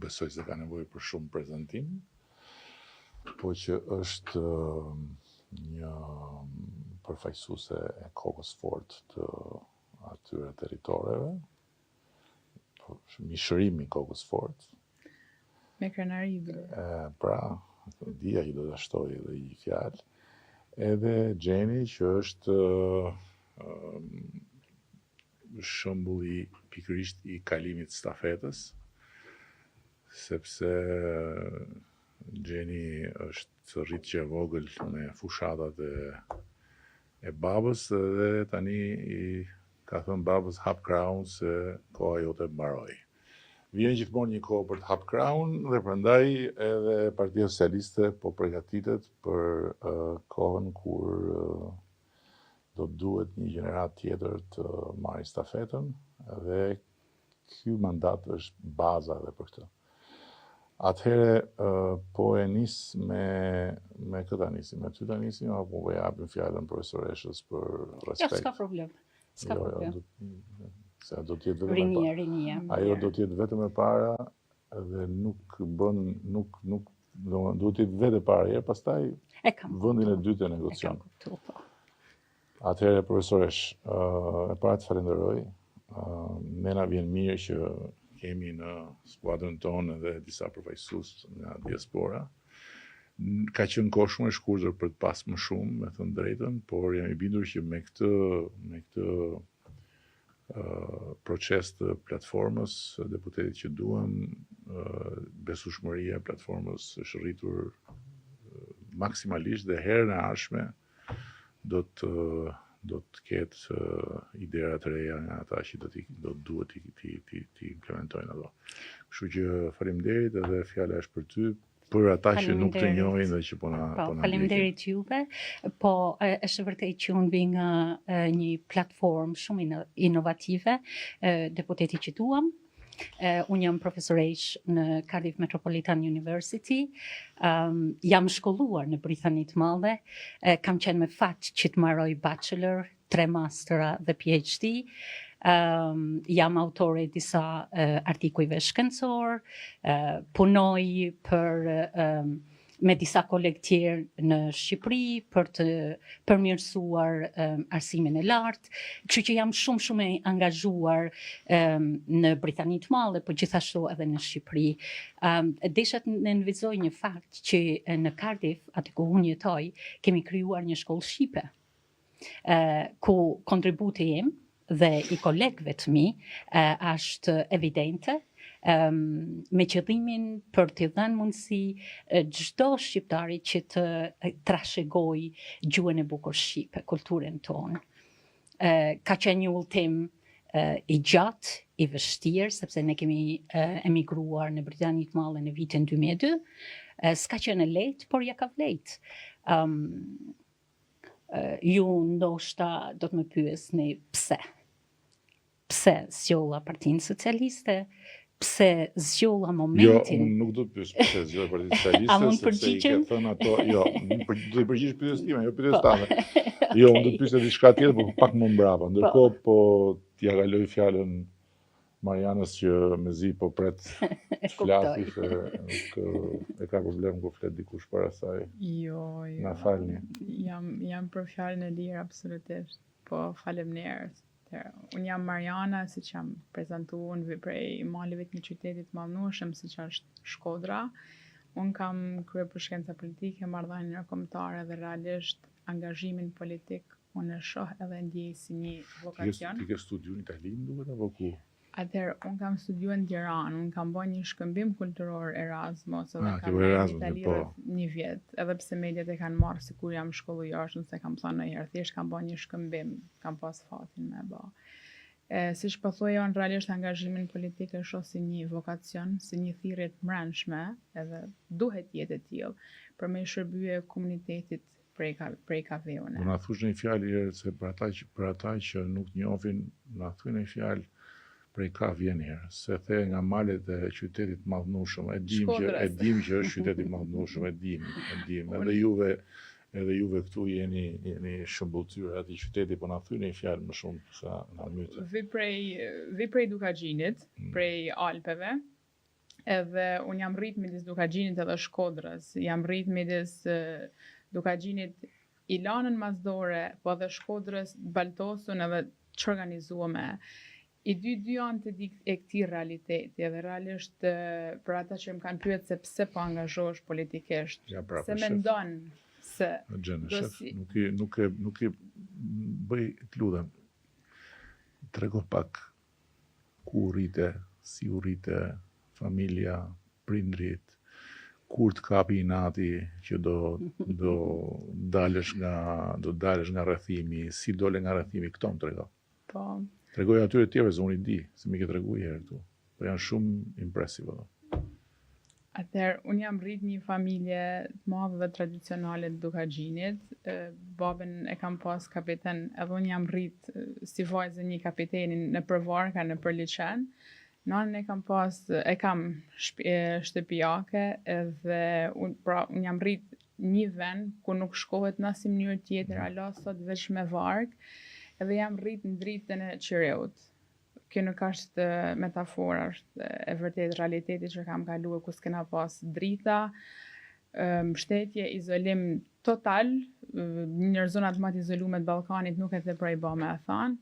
besoj se ka nevojë për shumë prezantim, po që është një përfaqësuese e kokës fort të atyre territoreve, mishërimi i kokës fort. Me krenari. Pra, dia që do ta shtoj edhe një fjalë. Edhe Gjeni që është shembulli pikërisht i kalimit stafetës, sepse Gjeni është rrit që e vogël me fushatat e babës dhe tani ka thënë babës hap krahun se koha jote mbaroi. Vjen gjithmonë një kohë për të hap krahun dhe prandaj edhe Partia Socialiste po përgatitet për kohën kur do të duhet një gjenerat tjetër të marrë stafetën dhe ky mandat është baza edhe për këtë. Atëherë po e nis me këta nisim, me ty ta nisim apo po japim fjalën profesoreshës për respekt. Jo, s'ka problem. S'ka problem. Se do të jetë vetëm rinia. Ajo do të jetë vetëm e para dhe nuk bën do të jetë vetë e para herë, pastaj vendin e dytë e negocion. Atëherë profesoresh, e para të falenderoj. Ne na vjen mirë që kemi në skuadrën tonë edhe disa përfaqësues nga diaspora. Ka qenë kohë shumë e shkurtër për të pas më shumë, me thënë drejtën, por jam i bindur që me këtë proces të platformës, deputetit që duam, besueshmëria e platformës është rritur maksimalisht dhe herën e ardhshme do të ketë idera të reja nga ata që do duhet t'i implementojnë ato. Kështu që faleminderit edhe fjala është për ty, për ata që nuk të njohin dhe që po na faleminderit juve, po është vërtet që unë vi nga një platformë shumë inovative, deputeti që duam. Unë jam profesoresh në Cardiff Metropolitan University, jam shkolluar në Britani të Madhe, kam qenë me fat që të marroj bachelor, 3 mastera dhe PhD, jam autore disa artikujve shkencor, punoj me disa kolegë tjerë në Shqipëri për të përmirësuar arsimin e lartë, kështu që jam shumë e angazhuar në Britani të Madhe, por gjithashtu edhe në Shqipëri. Desha të nënvizoj një fakt që në Cardiff, aty ku unë jetoj, kemi krijuar një shkollë shqipe, ku kontributi im dhe i kolegëve të mi është evidente, me qëllimin për t'i dhënë mundësi çdo shqiptari që të trashëgoj gjuhën e bukur shqipe, kulturën tonë. Ka qenë një udhtim i gjatë, i vështirë, sepse ne kemi emigruar në Britani të Madhe në vitin 2002. S'ka qenë lehtë, por ja ka vlejt. Ju ndoshta do të më pyesni pse. Pse zgjolla Partinë Socialiste? Pse zgjolla momentin? Jo, unë nuk do të pyes pse zgjolla Partinë Socialiste, sepse i ke thënë ato, jo, do të përgjigjesh pyetjes time, jo pyetjes tande. Jo, unë do të pyesja diçka tjetër, por pak më mbrapa. Ndërkohë po t'ja kaloj fjalën Marianës që mezi po pret të flasi, se nuk e ka problem kur flet dikush para saj. Jo. Na falni. Jam për fjalën e lirë absolutisht, po faleminderit. Unë jam Mariana, siç jam prezantuar, vi prej malive të një qyteti të madhnueshëm siç është Shkodra. Unë kam kryer për shkenca politike, marrëdhënie ndërkombëtare dhe realisht angazhimin politik unë e shoh edhe ndjej si një vokacion. Ti ke studiuar në Itali, duket apo ku? Atëherë, unë kam studiuar në Tiranë, unë kam bërë një shkëmbim kulturor Erasmus, edhe kam bërë Erasmus, Itali një vjet, edhe pse mediat e kanë marrë sikur jam shkollu jashtë, nëse kam thënë ndonjëherë, thjesht kam bërë një shkëmbim, kam pas fatin me bë. Siç po thoya, unë realisht angazhimin politik e shoh si një vokacion, si një thirrje të brendshme, edhe duhet jetë e tillë, për me shërbyer komunitetit prej kaveune. Do na thush një fjalë se për ata që nuk njohin, na thuaj një fjalë prej ka vjen herë, se the nga malet e qytetit madhnueshëm, e dim që është qyteti madhnueshëm, e dim, edhe juve këtu jeni shëmbulltyr atij qyteti, po na thyeni një fjalë më shumë sa na mytë. Vi prej Dukagjinit, prej Alpeve, Edhe unë jam rrit midis Dukagjinit edhe Shkodrës. Jam rrit midis Dukagjinit Ilanën Mazdore, po edhe Shkodrës Baltosun edhe ç'organizuame. I dy janë e këtij realiteti, edhe realisht për ata që më kanë pyet se pse po angazhohesh politikisht, Ja, bravo, se shef. mendon se Gjene, do shef, si- nuk i bëj të lutem. Trego pak ku rrite, si u rrite, familja, prindrit, kur të kapi inati që do dalësh nga rrethimi, si dole nga rrethimi, këto më trego. po Tregoj atyre tjerë se unë i di, se mi ke tregu herë këtu. Po janë shumë impresive. atëherë unë jam rrit një familje të madhe dhe tradicionale të Dukagjinit. Babën e kam pas kapiten, edhe unë jam rrit si vajzë e një kapiteni në Përvarka, në Përliçen. Nanën e kam shtëpiake edhe unë jam rrit një vend ku nuk shkohet në asnjë mënyrë tjetër, ala sot veç me varg, edhe jam rrit në dritën e Qireut. Kjo nuk është metafora, është e vërtet realiteti që kam kaluar ku s'kena pas drita, mbështetje, izolim total, një ndër zonat më të izolume të Ballkanit nuk e të prej ba me e thanë,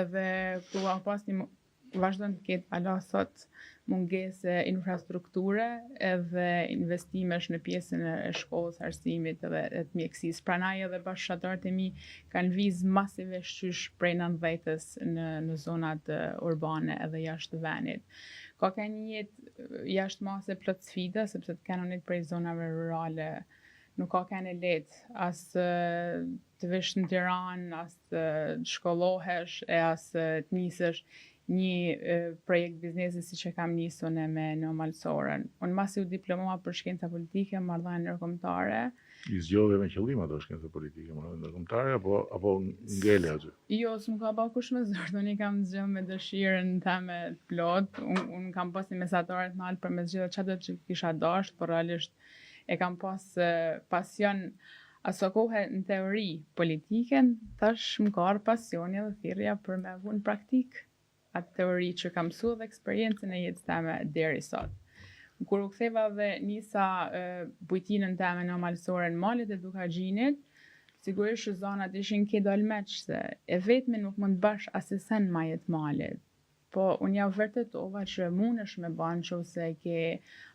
edhe ku ka pas një vazhdon të ketë ala sot mungesë infrastrukture edhe investimesh në pjesën e shkollës, arsimit edhe të mjekësisë. Pranaj edhe bashkëshortarët e mi kanë lëviz masivisht qysh prej 90-s në zonat urbane edhe jashtë vendit. Ka një jetë jashtë mase plot sfida, sepse të kanonit prej zonave rurale nuk ka kanë lehtë, as të vesh në Tiranë, as të shkollohesh, as të nisësh një projekt biznesi si që kam nisur me në Malsoren. Unë masi u diplomova për shkenca politike, marrëdhënie ndërkombëtare. I zgjodhe me qëllim ato shkencë politike, marrëdhënie ndërkombëtare apo ngele aty? Jo, s'm ka ba kush me zor, unë i kam zgjedhur me dëshirën time të plot. Unë kam pas një mesatare të madh për me zgjedhë çfarë do që kisha dashur, por realisht e kam pas pasion aso kohë në teori politike, tash më ka ardhur pasioni dhe thirrja për me vënë praktik atë teori që kam mësuar dhe eksperiencën e jetës time deri sot. Kur u ktheva dhe nisa bujtinën time në Malsoren malit e Dukagjinit, sigurisht që zonat ishin ke dolmeq se e vetme nuk mund bash asisen ma jetë malit. Po unë ja vërtetova që mundesh me banë që ose ke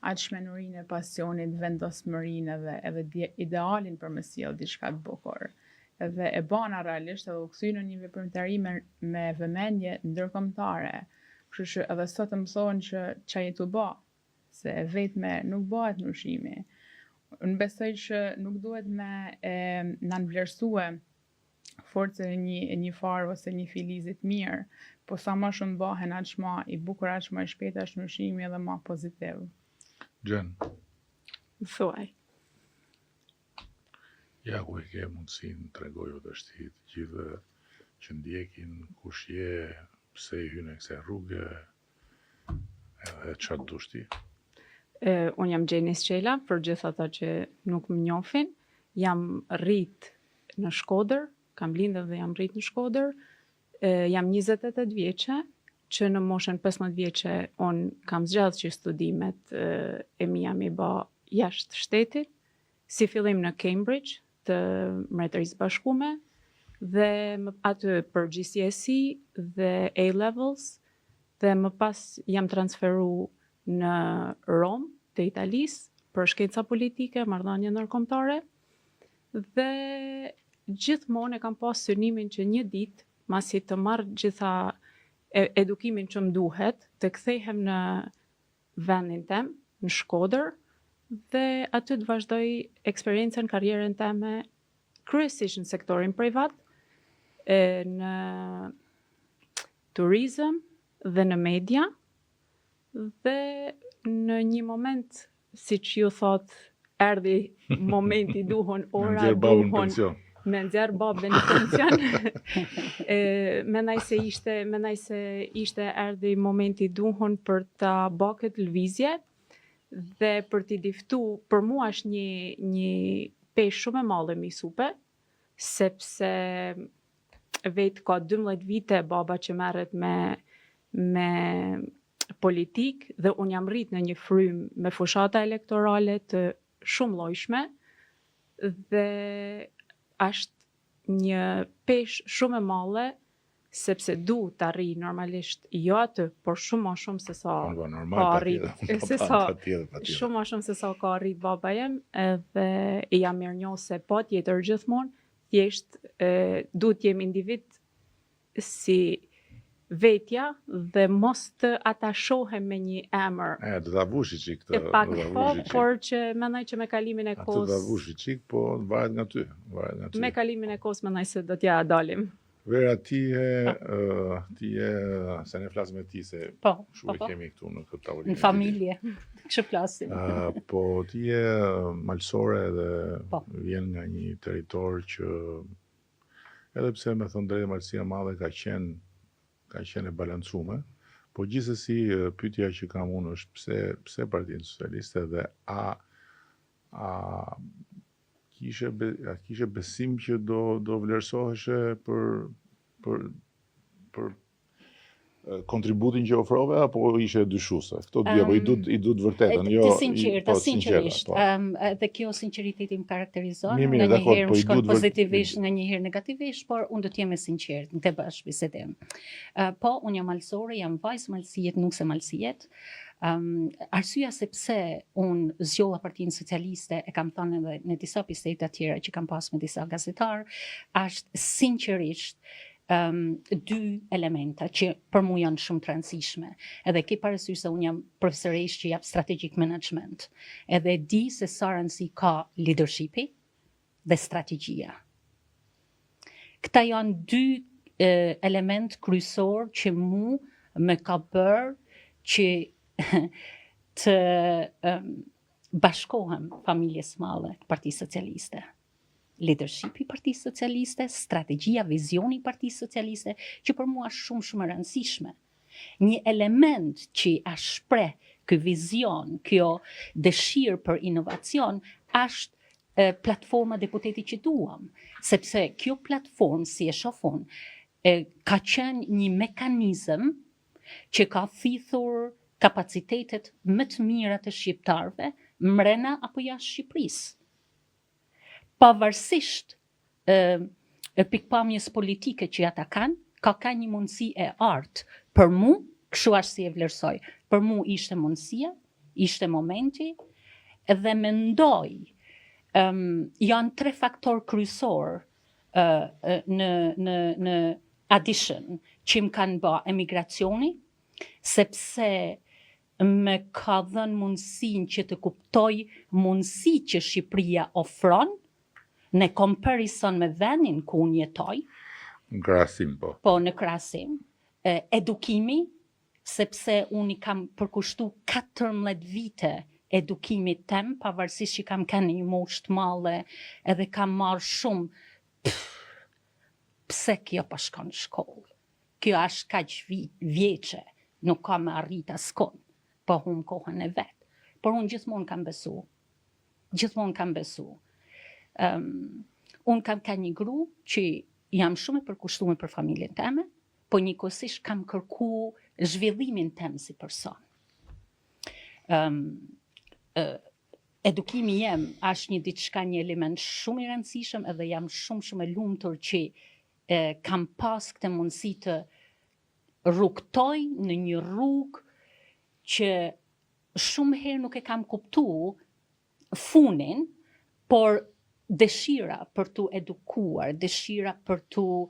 atë shmenurinë e pasionit, vendosmërinë edhe idealin për me sjellë diçka të bukur. Edhe e bana realisht edhe u kthy në një veprimtari me vëmendje ndërkombëtare. Kështu që edhe sot më thonë që ç'a jetu bë, se e vetme nuk bëhet ndryshimi. Unë besoj që nuk duhet me na vlerësue forcën e një farë ose një filizit mirë, po sa më shumë bëhen aq më i bukur, aq më i shpejt është ndryshimi edhe më pozitiv. Gjen, Thuaj. ja ku e ke mundësinë tregoju të shtit gjithë që ndjekin, kush je, pse i hynë e kësaj rrugë, edhe çfarë dush ti. Unë jam Gjeni Sqela, për gjithë ata që nuk më njohin. Jam rrit në Shkodër, kam lindër dhe jam rrit në Shkodër. Jam 28 vjeçe, që në moshën 15 vjeçe unë kam zgjedhur që studimet e mia mi bë jashtë shtetit, si fillim në Cambridge të Mbretërisë Bashkume dhe aty për GCSE dhe A-levels dhe më pas jam transferu në Rom të Italisë për shkenca politike, marrëdhënie ndërkombëtare dhe gjithmonë e kam pas synimin që një ditë, masi të marr gjitha edukimin që më duhet, të kthehem në vendin tem, në Shkodër, dhe aty të vazhdoj eksperiencën, karrierën time, kryesisht në sektorin privat, në turizëm dhe në media, dhe në një moment, si që ju thot, erdhi momenti duhon, ora duhon, me nxjerr babën në pension. Mendoj se ishte erdhi momenti duhon për ta bë këtë lëvizje dhe për t'i diftu, për mua është një peshë shumë e madhe mi supe, sepse vetë ka 12 vite baba që merret me politik dhe unë jam rrit në një frym me fushata elektorale të shumë llojshme dhe është një peshë shumë e madhe sepse du të arri normalisht jo atë, por shumë ma shumë se sa ka arrit. Shumë ma shumë se sa ka arrit baba jem, edhe i jam mirënjohëse pa tjetër gjithmonë, thjesht du të jem individ si vetja dhe mos të atashohem me një emër. Do ta vushi çik këtë. Pak po, por që mendoj që me kalimin e kohës. Do ta vushi çik, po varet nga ty, Me kalimin e kohës mendoj se do t'ja dalim. Vera, ti je, se ne flasim me ti se shumë e kemi këtu në këtë tavolinë. Në familje, që flasim. Po ti je malsore dhe vjen nga një territor që edhe pse me thënë drejtë malësia madhe ka qenë e balancume, po gjithsesi pyetja që kam unë është pse Partia Socialiste dhe a kishe besim që do vlerësoheshe për kontributin që ofrove, apo ishe dyshuese? Këto dy, apo i du të vërtetën? Të sinqerisht. Dhe kjo sinqeriteti më karakterizon, në njëherë më shkon pozitivisht, në njëherë negativisht, por unë do t'jem e sinqert në të bashkë bisedem. Po, unë jam malsore, jam vajzë malsijet, nuk se malsijet. Arsyeja sepse unë zgjolla Partinë Socialiste, e kam thënë edhe në disa biseda tjera që kam pas me disa gazetar, është sinqerisht dy elementa që për mu janë shumë të rëndësishme. Edhe ke parasysh se unë jam profesoresh që jap strategic management. Edhe di se sa rëndësi ka leadershipi dhe strategjia. Këta janë dy element kryesor që mu me ka bërë që të bashkohem familjes madhe të Partisë Socialiste. Leadershipi i Partisë Socialiste, strategjia, vizioni i Partisë Socialiste, që për mua është shumë e rëndësishme. Një element që a shpreh ky vizion, kjo dëshirë për inovacion, është platforma deputeti që duam, sepse kjo platformë, si e shohun, ka qenë një mekanizëm që ka thithur kapacitetet më të mira të shqiptarëve mrena apo jashtë Shqipërisë. Pavarësisht pikpamjes politike që ata kanë, ka një mundësi e artë. Për mu, kështu ashtu si e vlerësoj, për mu ishte mundësia, ishte momenti, dhe mendoj, janë 3 faktor kryesor në addition që më kanë bë emigracioni, sepse me ka dhënë mundësin që të kuptoj mundësi që Shqipëria ofron, në comparison me vendin ku unë jetoj. Në krahasim, po. Po, në krahasim. Edukimi, sepse unë i kam përkushtu 14 vite edukimit tem, pavarësisht që kam kanë një moshë të madhe, edhe kam marrë shumë. Pse kjo pa shkon në shkollë? Kjo është kaq vjeçe, nuk kam arrit askon, po hum kohën e vet. Por unë gjithmonë kam besu. Unë kam ka një gru që jam shumë e përkushtuar për familjen teme, po njëkohësisht kam kërku zhvillimin tem si person. Edukimi jem është një diçka, një element shumë i rëndësishëm, edhe jam shumë e lumtur që kam pas këtë mundësi të rrugtoj në një rrugë që shumë herë nuk e kam kuptu funin, por dëshira për të edukuar, dëshira për të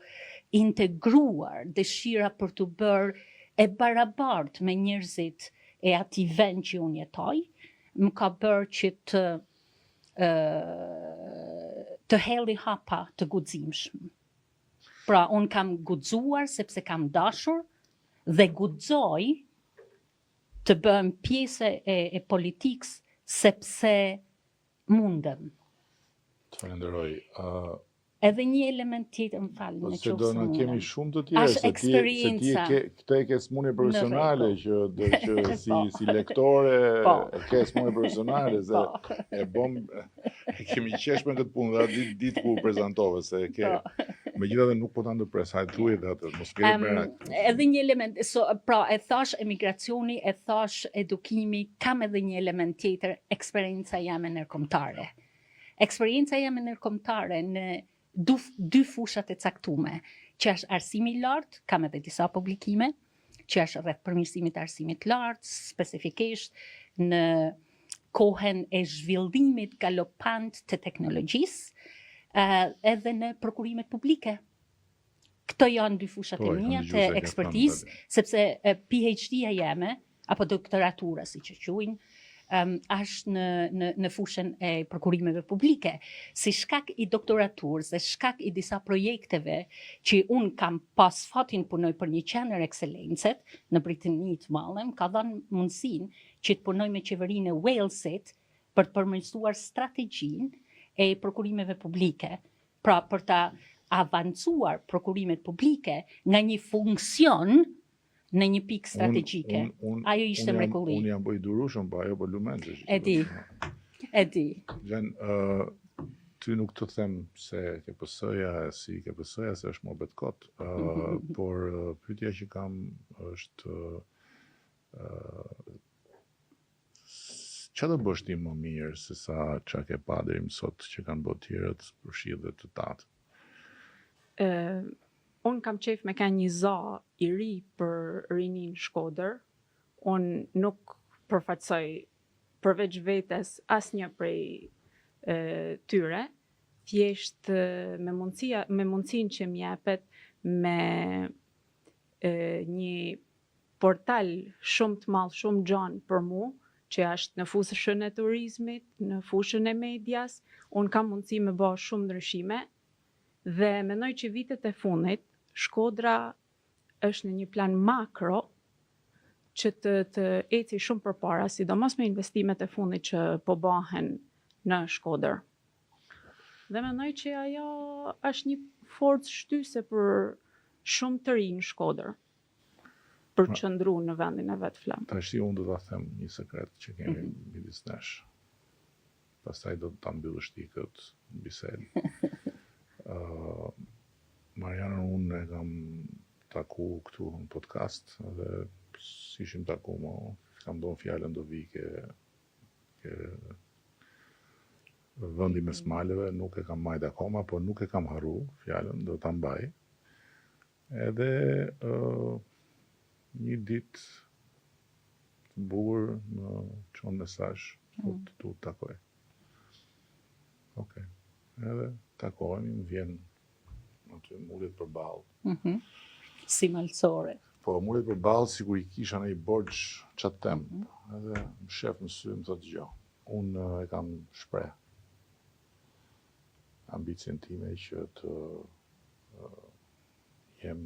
integruar, dëshira për të bërë e barabartë me njerëzit e atij vend që unë jetoj, më ka bërë që të helli hapa të guximshëm. Pra, unë kam guxuar sepse kam dashur dhe guxoj të bëm pjesë e politikës sepse mundem. Falenderoj. Edhe një element tjetër, më falë, në qoftë do në kemi shumë të tjerë, se këte ke smundje profesionale, që si lektore, ke smundje profesionale, se e kemi qesh me këtë punë, dhe ditë ku prezentove, se Megjithatë nuk po ta ndërpres, hajde thuaj dhe atë, mos keni merak. Edhe një element, pra e thash emigracioni, e thash edukimi, kam edhe një element tjetër, eksperienca jame ndërkombëtare. Eksperienca jame ndërkombëtare në dy fushat e caktume, që është arsimi i lartë, kam edhe disa publikime, që është rreth përmirësimit të arsimit lartë, spesifikisht në kohën e zhvillimit galopant të teknologjisë, edhe në prokurimet publike. Këto janë dy fushat e mia të ekspertizë, sepse PhD-ja jeme, apo doktoratura si që quajnë, është në fushën e prokurimeve publike. Si shkak i doktoraturës dhe shkak i disa projekteve që unë kam pas fatin punoj për një qendër ekselencet në Britani të Madhe, ka dhënë mundësinë që të punoj me qeverinë e Walesit për të përmirësuar strategjinë e prokurimeve publike. Pra për ta avancuar prokurimet publike nga një funksion në një pikë strategjike. Ajo ishte mrekulli. Unë jam bëj durushëm, po ajo po lumenxe. E di. Gjen, ty nuk të them se KPS-ja si KPS-ja se është mohabet kot, por pyetja që kam është çfarë do bësh ti më mirë se sa çka ke pa deri më sot që kanë bërë tjerët për shi dhe të tatë? Unë kam qef me ka një za i ri për rinin Shkodër. Unë nuk përfaqësoj përveç vetes asnjë prej tyre, thjesht me mundësinë që m'jepet me një portal shumë të madh, shumë gjan për mu, që është në fushën e turizmit, në fushën e medias, unë kam mundësi me bë shumë ndryshime dhe mendoj që vitet e fundit Shkodra është në një plan makro që të eci shumë përpara, sidomos me investimet e fundit që po bëhen në Shkodër. Dhe mendoj që ajo është një forcë shtyse për shumë të rinj në Shkodër, për të qëndruar në vendin e vet flam. Tash unë do ta them një sekret që kemi midis nesh. Pastaj do ta mbyllësh ti këtë bisedë. Mariana unë e kam taku këtu në podcast dhe si ishim taku më kam dhënë fjalën do vi ke vendi mes maleve, nuk e kam majt akoma, por nuk e kam harru fjalën, do ta mbaj. Edhe një ditë të bukur më çon mesazh, thotë tu takoj. Okej. Edhe takohemi, më vjen aty mullet për balë. Si malcore. Po, mullet për balë, sikur i kisha në i borgjë qatë temë. Edhe më shef në sy, më thotë gjë. Unë e kam shpreh ambicien time që të jem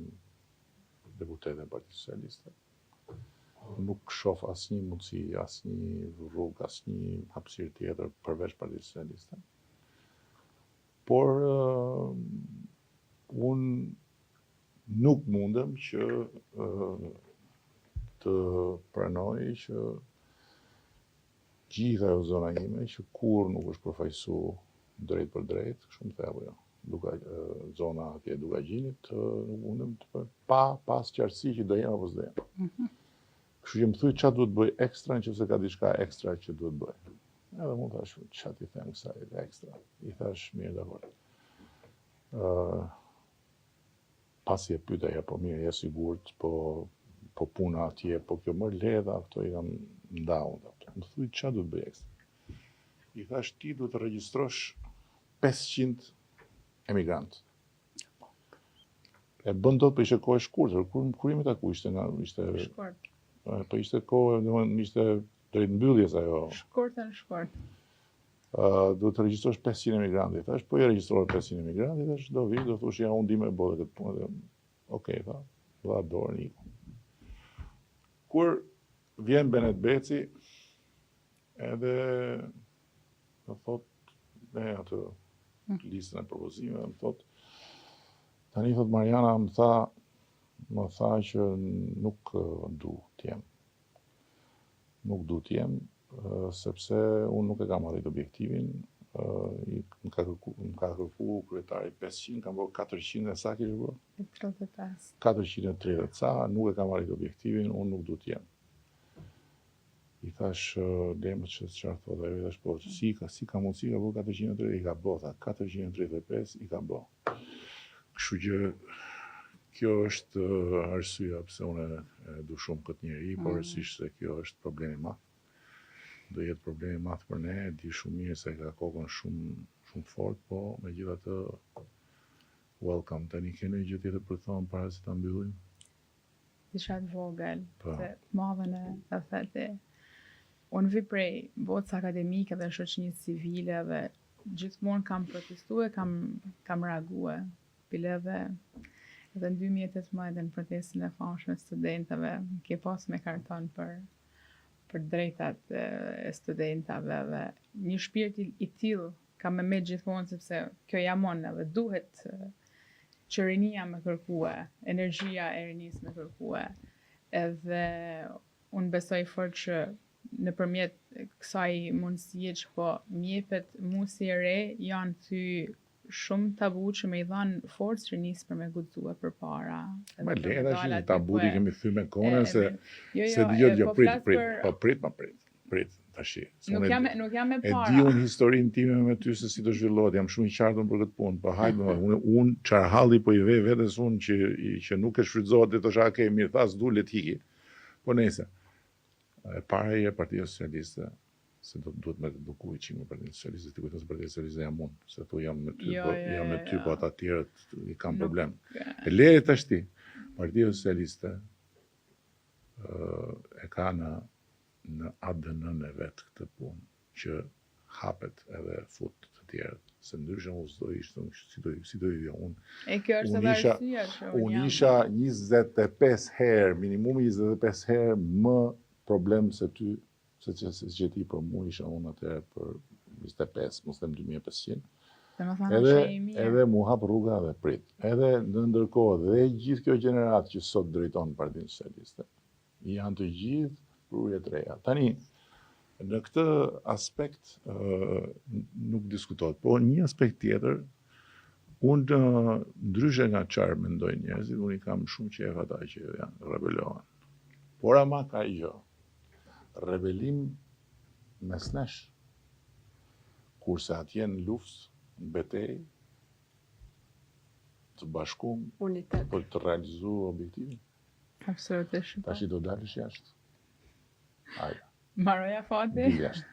deputet e Partisë Socialiste. Nuk shoh asnjë mundësi, asnjë rrugë, asnjë hapësirë tjetër përveç Partisë Socialiste. Por unë nuk mundem që të pranoj që gjitha ajo zona ime që kur nuk është përfaqësu drejt për drejt, kështu më theu jo. Zona atje e Dugagjinit, nuk mundem të pas qartësi që do jem apo s'do jem. Kështu që më thuj çfarë duhet bëj ekstra nëse ka diçka ekstra që duhet bëj. Edhe mund thash, çfarë ti them kësaj ekstra? I thash mirë dakord. Pasi e pyeta ja po mirë, je sigurt, po puna atje, po kjo më ledha, këto i kam ndau. Më thuj çfarë duhet bëj ekstra? I thash ti duhet të regjistrosh 500 emigrantë. E bën dot për ishte kohë e shkurtër, kur imi taku ishte Shkurt. Po ishte kohë, domethënë ishte drejt mbylljes ajo. Shkurt. Do të regjistrosh 500 emigrantë. Thash, po i regjistroj 500 emigrantë, thash, do vi, do thosh, ja, unë di me bëllë këtë punë. Okej, tha, dha dorën iku. Kur vjen Benet Beci, edhe më thot, me atë listën e propozimeve, më thot, tani thot Mariana, më tha që nuk du t'jem. Nuk du t'jem, sepse unë nuk e kam arrit objektivin, më ka kërku kryetari 500, kam bërë 400 e sa kishë bërë? 35. 430 sa, nuk e kam arrit objektivin, unë nuk du t'jem. I thash Lemët që çfarë thotë, ajo i thash po, si ka mundësi, ka bërë 430, i ka bërë, tha 435, i ka bërë. Kështu që kjo është arsyeja pse unë e du shumë këtë njeri, por rësisht se kjo është problemi madh. Do jetë problemi madh për ne, e di shumë mirë se ka kokën shumë fort, po megjithatë welcome. Tani keni gjë tjetër për të thonë para se ta mbyllim? Disha të vogël, Po. se të madhen e theti. Unë vi prej botës akademike dhe shoqënisë civile dhe gjithmonë kam protestuar, kam reaguar. Pileve edhe në 2018 në protestën e famshme të studentëve, ke pas me karton për drejtat e studentave dhe një shpirt i tillë kam me gjithmonë sepse kjo jamon edhe duhet që rinia me kërkue, energjia e rinisë me kërkue. Edhe unë besoj fort që nëpërmjet kësaj mundësie që po mjepet mu si re janë ty shumë tabu që me i dhanë forcë rinisë për me guxue përpara. Me lehta që një tabu i kemi thy me konën se dëgjoj prit tash. Nuk jam me E para. di unë historinë time me ty se si do zhvillohet, jam shumë i qartën për këtë punë, po hajde unë çarhalli po i ve vetes unë që nuk e shfrytëzohet dhe thosh okay, mirë tha s'du le t'hiki. Po nëse e para e Partia Socialiste, se duhet me të edukuj që me Partinë Socialiste, të kujton se Partia Socialiste jam unë, se tu jam me ty, jam me ty, po ata tjerët i kam problem. E lere tash ti, Partia Socialiste e ka në ADN-n e vetë këtë punë, që hapet edhe fut të tjerët, se ndryshe unë s'do ishte, si do i vjo unë. E kjo është edhe arsyeja që Unë isha 25 herë, minimum 25 herë më problem se ty, se që ti për mu isha unë atëherë për 25, mos them 2500. Edhe mu hap rruga dhe prit. Edhe në ndërkohë dhe gjithë kjo gjenerat që sot drejton Partinë Socialiste, janë të gjithë prurje të reja. Tani, në këtë aspekt nuk diskutohet, po një aspekt tjetër, unë ndryshe nga qarë mendojnë njerëzit, unë i kam shumë qef ata që janë rebelohen. Por ama ka jo, rebelim mes nesh, kurse atje në luft, në betej, të bashkum, Unitet. për të realizu objektivin. Absolutisht. Tash i do dalësh jashtë. Hajde, Mbaroja fati. dil jashtë.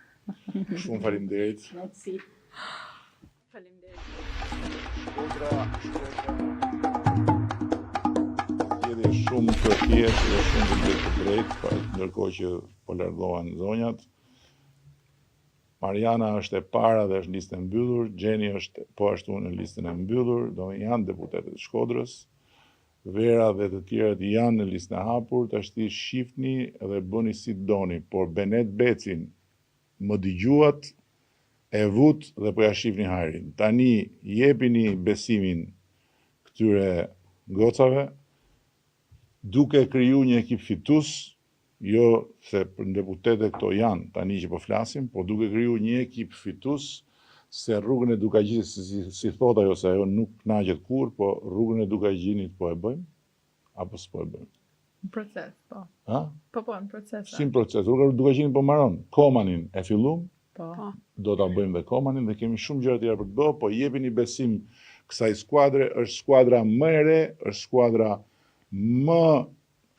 Shumë faleminderit. Faleminderit. Jedi shumë të thjeshtë dhe shumë të drejtë, ndërkohë që po largohen zonjat. Mariana është e para dhe është në listën e mbyllur, Gjeni është po ashtu në listën e mbyllur, do janë deputetët e Shkodrës. Vera dhe të tjerët janë në listën e hapur, tash ti shifni dhe bëni si doni, por Benet Becin më dëgjuat, e vut dhe po ja shifni hajrin. Tani jepini besimin këtyre gocave, duke kriju një ekip fitus, jo se për deputete këto janë tani që po flasim, po duke kriju një ekip fitus, se rrugën e Dukagjinit, si thot ajo, se ajo nuk knaqet kur, po rrugën e Dukagjinit po e bëjmë, apo s'po e bëjmë? Në proces, po. Ha? Po, në proces. Si në proces, rrugën e Dukagjinit po maron, Komanin e fillum, Po. do ta bëjmë dhe Komanin, dhe kemi shumë gjëra tjera për të bërë, po jepini besim kësaj skuadre, është skuadra më e re, është skuadra më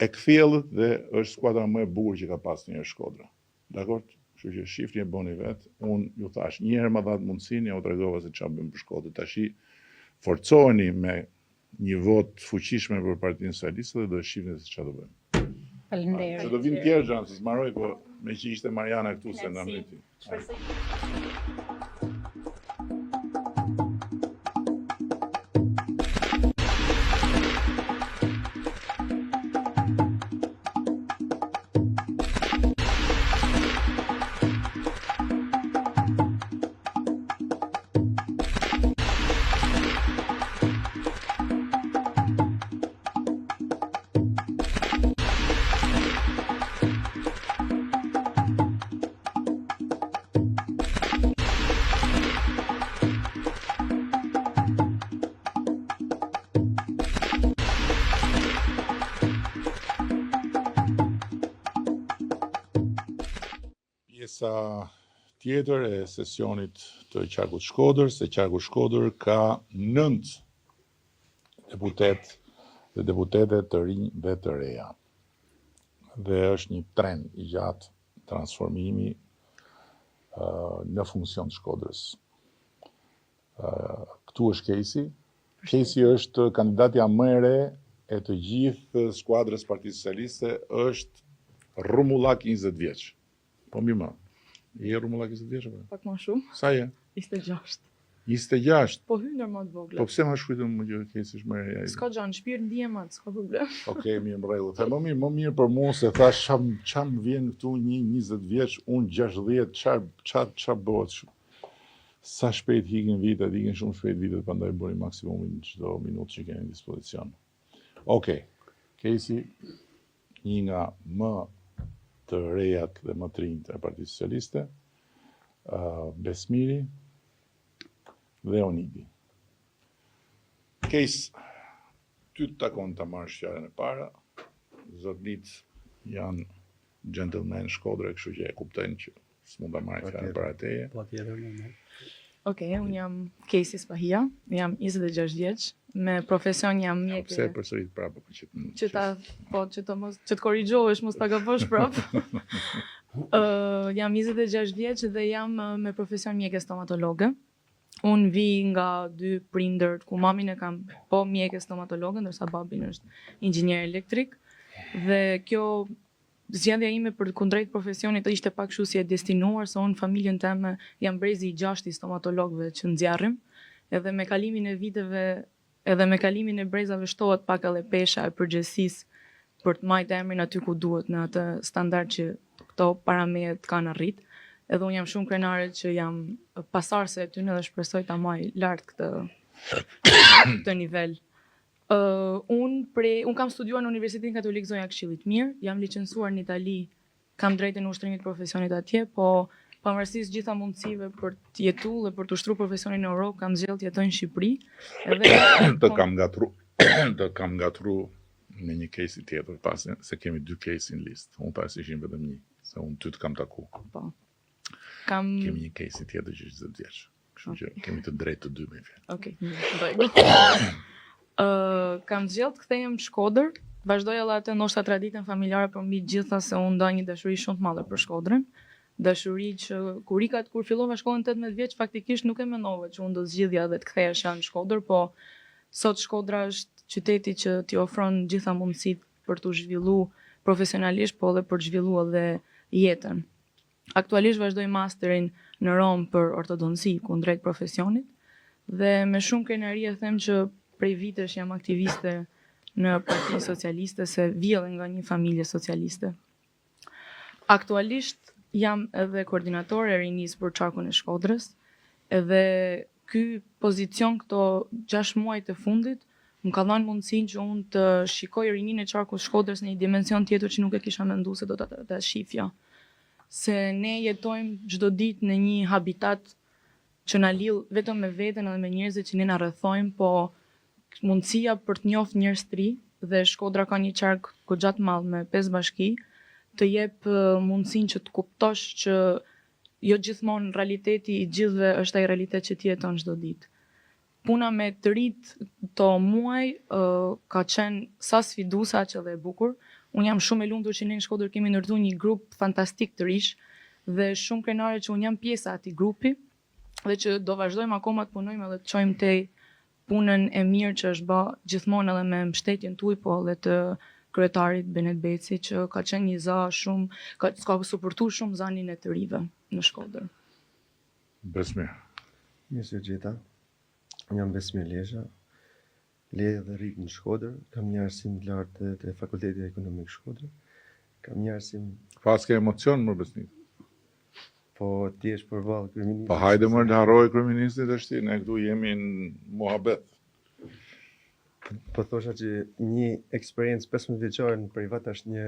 e kthjellët dhe është skuadra më e bukur që ka pas një Shkodra. Dakor? Kështu që shifni e bëni vetë, unë ju thash, një herë më dhatë mundësinë, ja u tregova se çfarë bëjmë për Shkodrën. Tashi forcoheni me një votë fuqishme për Partinë Socialiste dhe do shifni se çfarë do bëjmë. Faleminderit. Se do vinë tjerë xhan, se s'marroj, po me që ishte Mariana këtu se na mbreti. Pjesa tjetër e sesionit të qarkut Shkodër, se qarku Shkodër ka 9 deputet dhe deputete të rinj dhe të reja. Dhe është një tren i gjatë transformimi në funksion të Shkodrës. Këtu është Kejsi. Kejsi është kandidatja më e re e të gjithë skuadrës Partisë Socialiste, është rrumullak 20 vjeç. Po mirë më. Je rrumullak 20 vjeç apo? Pak më shumë, Sa je? 26. 26. Po hy ndërmat vogla. Po pse më shkruajtë më gjë Kejsi është më e reja? S'ka gjë, në shpirt ndihem atë, s'ka problem. Okej, mirë mbrejllë. The më mirë për mua se thash çam vjen këtu një 20 vjeç, unë 60, ç'a bëhet? Sa shpejt hikin vitet, hikin shumë shpejt vitet, prandaj bëri maksimumin çdo minutë që kemi në dispozicion. Okej. Kejsi, një nga më të rejat dhe më të rinjt e Partisë Socialiste, Besmiri dhe Onidi. Kejs, ty të takon të marrësh fjalën e para, zotrit janë gentleman Shkodre, kështu që e kuptojnë që s'mund ta marrin fjalën para teje. Okej, unë jam Kejsi Spahia, jam 26 vjeç, me profesion jam mjek. Pse përsërit prapë Që të korrigjohesh, mos ta gabosh prap. Jam 26 vjeç dhe jam me profesion mjeke stomatologe. Unë vi nga 2 prindër ku mamin e kam po mjeke stomatologe, ndërsa babin është inxhinier elektrik. Dhe kjo zgjedhja ime për kundrejt profesionit ishte pak kështu si e destinuar, se unë familjen time jam brezi i 6 i stomatologëve që nxjarrim, edhe me kalimin e viteve, edhe me kalimin e brezave shtohet pak edhe pesha e përgjegjësisë për të majtë emrin aty ku duhet në atë standard që këto parametrat kanë arrit. Edhe unë jam shumë krenare që jam pasarse e tyne dhe shpresoj ta maj lart këtë nivel. Unë kam studiuar në Universitetin Katolik Zonja Këshillit Mirë, jam licencuar në Itali, kam drejtën e ushtrimit profesionit atje, po pavarësisht gjitha mundësive për të jetuar dhe për të ushtruar profesionin në Europë, kam zgjedhur të jetoj në Shqipëri. Edhe të kam ngatru në një case tjetër, pasi se kemi 2 case në listë. Unë pas ishin vetëm një, se unë ty të kam taku. Po. Kemi një case tjetër që është 20 vjeç. Kështu që kemi të drejtë të dy me fjalë. Okej. Kam zgjedhur të kthehem në Shkodër, vazhdoj edhe atë ndoshta traditën familjare, por mbi gjitha se unë ndaj një dashuri shumë të madhe për Shkodrën. Dashuri që kur fillova shkollën 18 vjeç, faktikisht nuk e mendova që unë do zgjidhja dhe të kthehesha në Shkodër, po sot Shkodra është qyteti që t'i ofron gjitha mundësitë për t'u zhvilluar profesionalisht, po edhe për të zhvilluar edhe jetën. Aktualisht vazhdoj masterin në Rom për ortodonci kundrejt profesionit dhe me shumë krenari e them që prej vitesh jam aktiviste në Partinë Socialiste, se vjell nga një familje socialiste. Aktualisht jam edhe koordinatore e rinisë për qarkun e Shkodrës, edhe ky pozicion këto 6 muajt e fundit më ka dhënë mundësinë që unë të shikoj rininë e qarkut Shkodrës në një dimension tjetër që nuk e kisha menduar se do ta shifja. Se ne jetojmë çdo ditë në një habitat që na lidh vetëm me veten edhe me njerëzit që ne na rrethojmë, po mundësia për të njohur njerëz të ri, dhe Shkodra ka një qark goxha të madh me 5 bashki, të jep mundësinë që të kuptosh që jo gjithmonë realiteti i gjithëve është ai realitet që ti jeton çdo ditë. Puna me të rit këto muaj ka qenë sa sfiduese aq edhe e bukur. Unë jam shumë e lumtur që ne në Shkodër kemi ndërtuar një grup fantastik të rish dhe shumë krenare që unë jam pjesa e atij grupi dhe që do vazhdojmë akoma të punojmë edhe të çojmë tej punën e mirë që është bë gjithmonë edhe me mbështetjen tuaj, po edhe të kryetarit Benet Beci, që ka qenë një za shumë, ka suportuar shumë zanin e të rive në Shkodër. Besmir. Mirë se gjeta. Jam Besmir Lesha. Lidh dhe rrit në Shkodër, kam një arsim të lartë te Fakulteti Ekonomik Shkodër. Kam një arsim. Paske emocion më Besmir. Po ti je përballë kryeministit. Po hajde më të harroj kryeministit është, ne këtu jemi në muhabet. Po thosha që një eksperiencë 15 vjeçare në privat është një.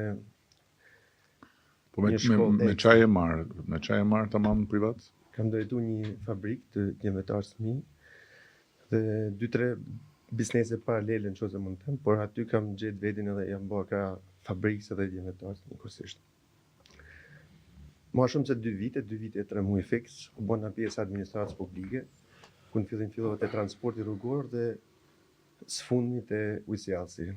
Po me çaj e marr tamam në privat? Kam drejtuar një fabrikë të djemvetarës të mi dhe 2-3 biznese paralele nëse mund të them, por aty kam gjetë veten edhe jam bërë ka fabrikës edhe djemvetarës njëkohësisht. ma shumë se 2 vite e 3 muaj fiks, u bona pjesë administratës publike, ku në fillim fillova te transporti rrugor dhe sfundmi te ujësjellësi.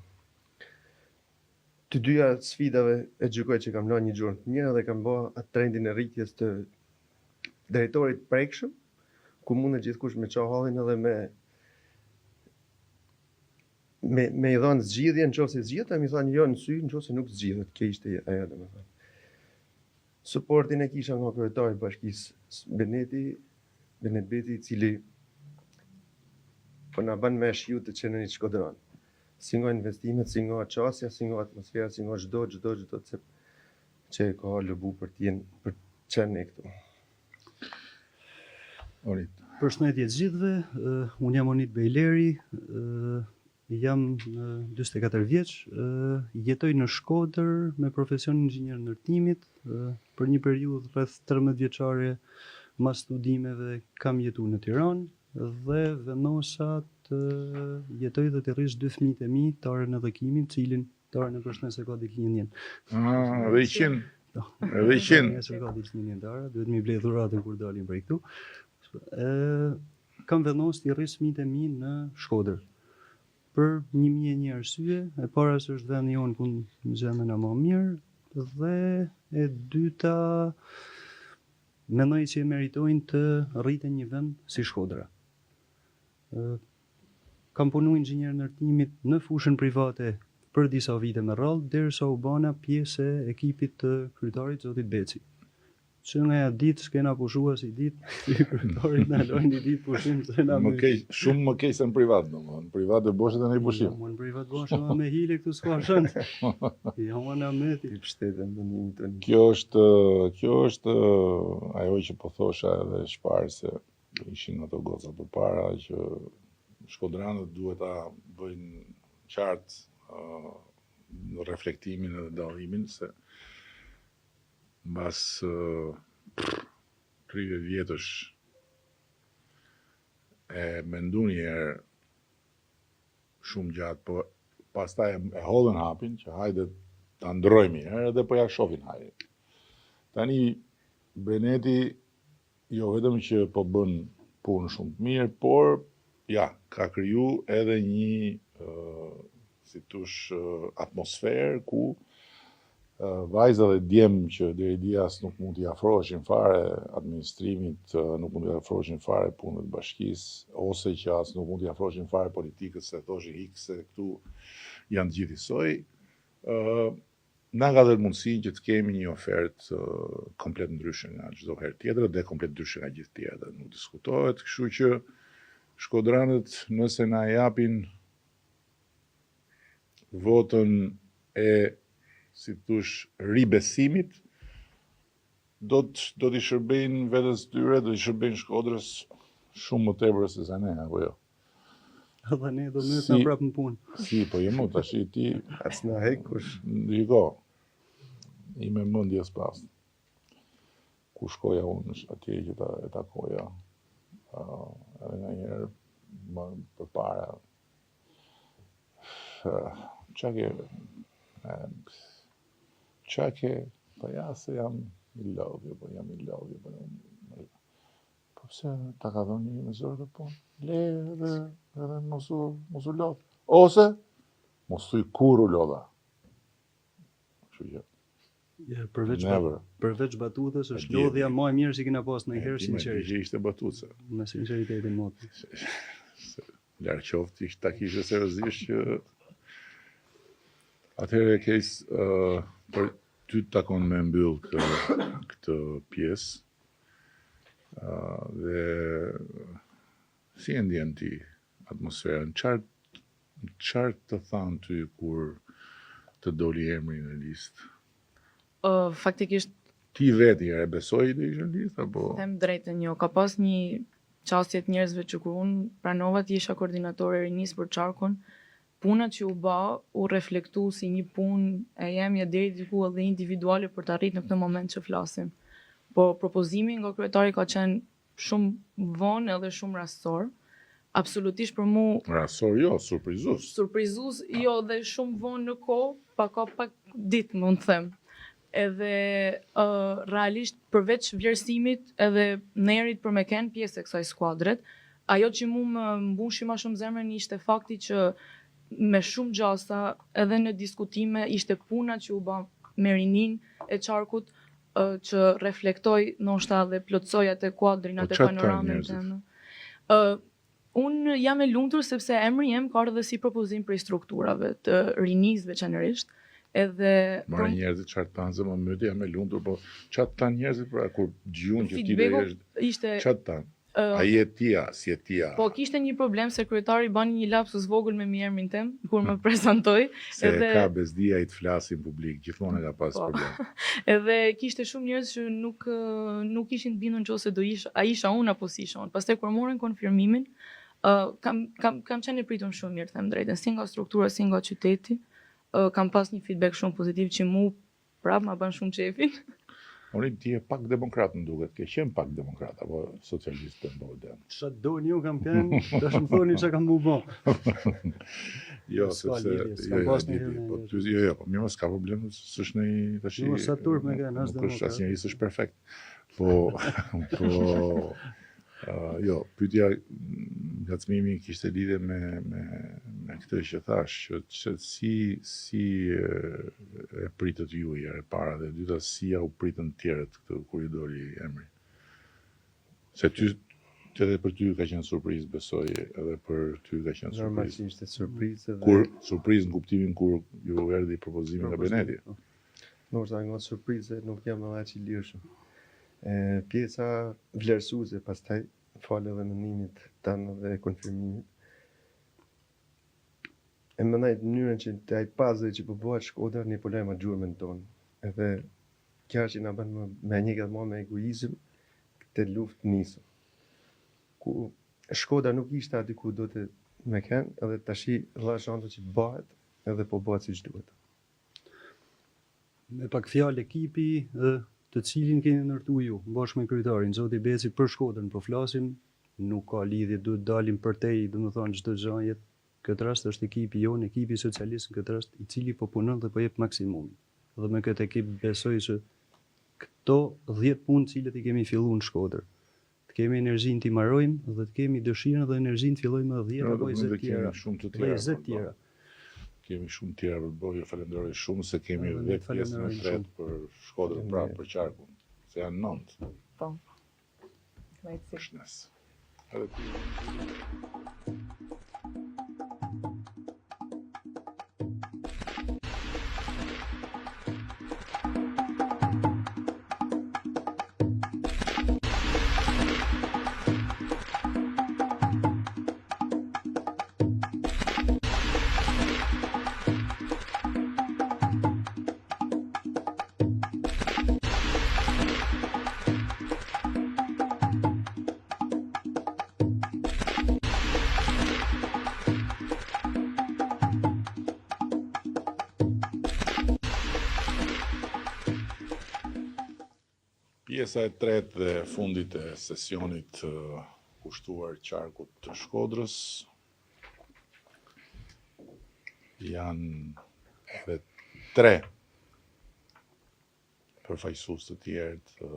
Të dyja sfidave e gjykoj që kam lënë një gjurmë të mirë dhe kam bërë atë trendin e rritjes të drejtorit prekshëm, ku mundet gjithkush me çao hallin edhe me i dhënë zgjidhje nëse zgjidhet, mi thanë jo në sy nëse nuk zgjidhet. Kjo ishte ajo domethënë. Suportin e kisha nga kryetari i bashkisë Benet Beti, i cili po na bën me shiu të qenërit Shkodran. Si nga investimet, si nga qasja, si nga atmosfera, si nga çdo që ka lëbu për qenë e këtu. Onit. Përshëndetje të gjithëve, unë jam Onit Bejleri, jam 44 vjeç, jetoj në Shkodër me profesion inxhinier ndërtimit, për një periudhë rreth 13 vjeçare mas studimeve kam jetuar në Tiranë dhe vendosa të jetoj dhe të rrish 2 fëmijët e mi, Taren edhe Kimin, cilin Taren e përshëndes se ka ditë 1 jen. Edhe i qenë. Edhe i qenë. Nesër ka ditë 1 jen Tara, duhet mi blej dhuratën kur dalim prej këtu. Kam vendosur të rris fëmijët e mi në Shkodër. Për 1001 arsye, e para se është vendi jonë ku në gjendën e më mirë dhe e dyta mendoj që e meritojnë të rriten një vend si Shkodra. Kam punu inxhinier ndërtimit në fushën private për disa vite me radhë, derisa u bana pjesë e ekipit të kryetarit zotit Beci. Që nga ja ditë s'kena pushua si ditë, si kryetarit na lojnë një ditë pushim se na Shumë më keq se në privat, domethënë. Në privat e boshet e në i pushim. Në privat boshet edhe me hile këtu s'ka shans. Jo më na meti. I pështetën dënimin tonë. Kjo është ajo që po thosha edhe shparë se ishin ato goca përpara që shkodranët duhet ta bëjnë qartë në reflektimin edhe dallimin se mbas 30 vjetësh e mendu një herë shumë gjatë, po pastaj e hodhën hapin që hajde ta ndrojmë një herë edhe po ja shohin hajde. Tani Beneti jo vetëm që po bën punë shumë të mirë, por ja, ka kriju edhe një si tush atmosferë ku vajza dhe djem që deri dias nuk mund t'i afroheshin fare administrimit, nuk mund t'i afroheshin fare punët bashkisë, ose që as nuk mund t'i afroheshin fare politikës se thoshin hik se këtu janë të gjithë njësoj. Na ka dhënë mundësinë që të kemi një ofertë komplet ndryshe nga çdo herë tjetër dhe komplet ndryshe nga gjithë tjetër. Nuk diskutohet, kështu që shkodranët nëse na japin votën e si thush ribesimit, do t'i shërbejnë vetes tyre, do t'i shërbejnë Shkodrës shumë më tepër se sa ne, apo jo. Edhe ne do mëna prapë në punë. Si, po jemi tash ti As na hekush. Ndiko. I me mendjes pas. Ku shkoja unë atje që e takoja. Edhe nga njerë më përpara. Çake, po ja se jam i lodhje, po pse ta ka dhënë një me zërë dhe punë? Le edhe mos u lodh. Ose mos thuj kur u lodha. Kështu që. Ja, përveç batutës është lodhja më e mirë që kena pas ndonjëherë sinqerisht. Ishte batutse. Me sinqeritetin mot. Larg qoftë ta kishe seriozisht që atëherë case për ty të takon me mbyll këtë pjesë. Dhe si e ndjen ti atmosferën? Çfarë të thanë ty kur të doli emri në listë? Faktikisht Ti vetë e besoj të ishte në listë apo? them drejtën jo, ka pas një çastje të njerëzve që kur unë pranova të isha koordinatore e rinis për Qarkun, punat që u bë u reflektu si një punë e jemja deri diku edhe individuale për të arritur në këtë moment që flasim. Po propozimi nga kryetari ka qenë shumë vonë edhe shumë rastësor. Absolutisht për mu Rastësor jo, surprizues. surprizues, jo dhe shumë vonë në kohë, pa ka pak ditë mund të them. edhe realisht përveç vlerësimit edhe nerit për me kenë pjesë e kësaj skuadret, ajo që mu më mbushi ma shumë zemrën ishte fakti që me shumë gjasa edhe në diskutime ishte puna që u ba me rinin e qarkut që reflektoj ndoshta dhe plotësoj atë kuadrin, atë çfarë panoramën njerëzit? tënde. Unë jam e lumtur sepse emri jem ka ardhur si propozim për strukturave të rinisë veçanërisht, edhe Marrë njerëzit çfarë tanë zë më mytë, jam e lumtur, po çfarë tanë njerëzit pra kur gjun që ti do feedbacku jesh ishte çfarë tanë? A je tia, si e tia? po kishte një problem, sekretari bani një lapsus vogël me emrin tim kur më prezantoi, Se edhe ka bezdia i të flasi në publik, gjithmonë e ka pas Po. problem. edhe kishte shumë njerëz që nuk ishin të bindur nëse do isha unë apo si isha unë. Pastaj kur morën konfirmimin, kam qenë e pritur shumë mirë, them drejtën, si nga struktura, si nga qyteti. Kam pas një feedback shumë pozitiv që mu prap ma bën shumë qefin. Unë ti je pak demokrat më duket, ke qenë pak demokrat apo socialist të mbodën. Ç'a doni ju kam qenë, tash më thoni ç'a kam mu bë. Jo, S'ka sepse lidhje, s'ka pas një herë po në ty jo, po mirë, s'ka problem, s'është në tash. Jo, sa turp me kanë, as nuk është demokrat. asnjëri s'është perfekt. Po jo, pyetja ngacmimi kishte lidhje me këtë që thash, që si e pritët ju herë e para dhe e dyta si ja u pritën tjerët këtë kur i doli emri. Se ty edhe për ty ka qenë surprizë, besoj, edhe për ty ka qenë surprizë. Normalisht ishte surprizë dhe Kur surprizë në kuptimin kur ju erdhi propozimi nga Beneti. ndoshta nga surprizë nuk jam edhe aq i lirshëm. Pjesa vlerësuese pastaj falë edhe mendimit tanë dhe konfirmimit. E mendoj në mënyrën që të ai pazë që po bëhet Shkodra një problem me gjurmën tonë. Edhe kjo që na bën me një gjithmonë me egoizëm këtë luftë nisëm. Ku Shkodra nuk ishte aty ku do të me kenë, edhe tashi dha shanse që bëhet, edhe po bëhet siç duhet. Me pak fjalë ekipi të cilin keni ndërtuar ju, bashkë me kryetarin Zoti Beci për Shkodrën po flasim, nuk ka lidhje, duhet dalim përtej, domethënë çdo gjë jetë. Këtë rast është ekipi jonë, ekipi socialist në këtë rast, i cili po punon dhe po jep maksimumin. Dhe me këtë ekip besoj që këto 10 punë cilët i kemi filluar në Shkodër, të kemi energjinë të marrojmë dhe të kemi dëshirën dhe energjinë të fillojmë me 10 apo 20 tjera. Shumë të Dhe tjera. 20 tjera. Kemi shumë tjera për të bërë, ju falenderoj shumë se kemi Edhe ne vetë pjesën e falenderojmë tretë për Shkodrën prapë për qarkun. Se janë 9. Po. Shnes. Edhe ty. Pjesa e tretë dhe fundit e sesionit kushtuar qarkut të Shkodrës janë edhe 3 përfaqësues të tjerë të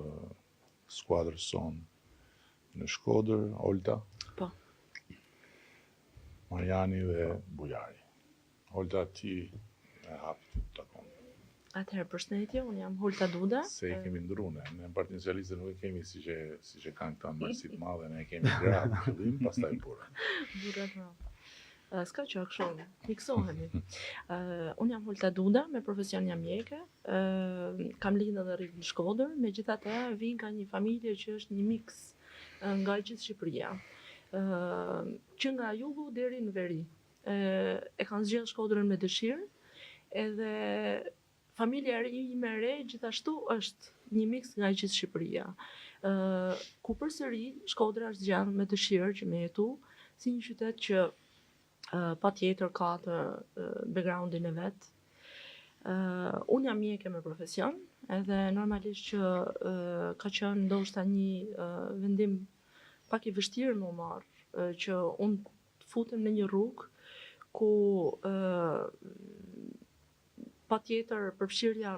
skuadrës sonë në Shkodër, Olta, Po. Mariani dhe Bujari. Olta, ti e hapë të takon. Atëherë, përshëndetje, unë jam Holta Duda. Se i kemi ndrune, në Partinë Socialiste nuk e kemi si që kanë këta mërësit madhe, ne e kemi gratë në fillim, pastaj burë. Burrat më. S'ka që kështu, miksohemi. Unë jam Holta Duda, me profesion jam mjeke, kam lindë dhe rritë në Shkodër, megjithatë vin nga një familje që është një mix nga gjithë Shqipëria. Që nga jugu deri në veri. E kanë zgjedhur Shkodrën me dëshirë, edhe familja ime e re gjithashtu është një mix nga gjithë Shqipëria. Ku përsëri Shkodra është zgjedhur me dëshirë që me jetu si një qytet që patjetër ka të backgroundin e vet. Unë jam mjeke me profesion, edhe normalisht që ka qenë ndoshta një vendim pak i vështirë më marr, që unë të futem në një rrugë ku patjetër përfshirja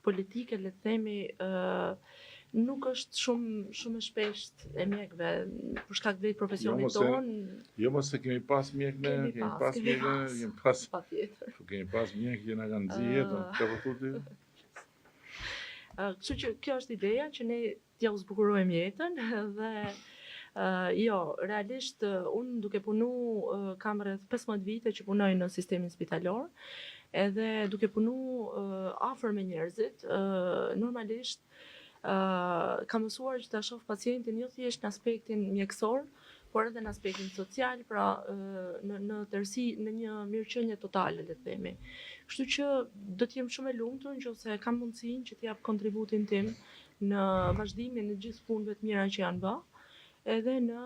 politike, le të themi, nuk është shumë e shpesht e mjekëve për shkak të profesionit tonë. Jo mos se kemi pas mjek ne, kemi pas Patjetër. kemi pas mjek që na kanë nxjerrë jetën, ka thotë. Kështu që kjo është ideja që ne t'ja u zbukurojmë jetën dhe jo, realisht unë duke punu kam rreth 15 vite që punoj në sistemin spitalor, edhe duke punu afër me njerëzit, normalisht kam mësuar që ta shoh pacientin jo thjesht në aspektin mjekësor, por edhe në aspektin social, pra në tërësi në një mirëqenie totale, le të themi. Kështu që do të jem shumë e lumtur nëse kam mundësinë që të jap kontributin tim në vazhdimin e gjithë punëve të mira që janë bë, edhe në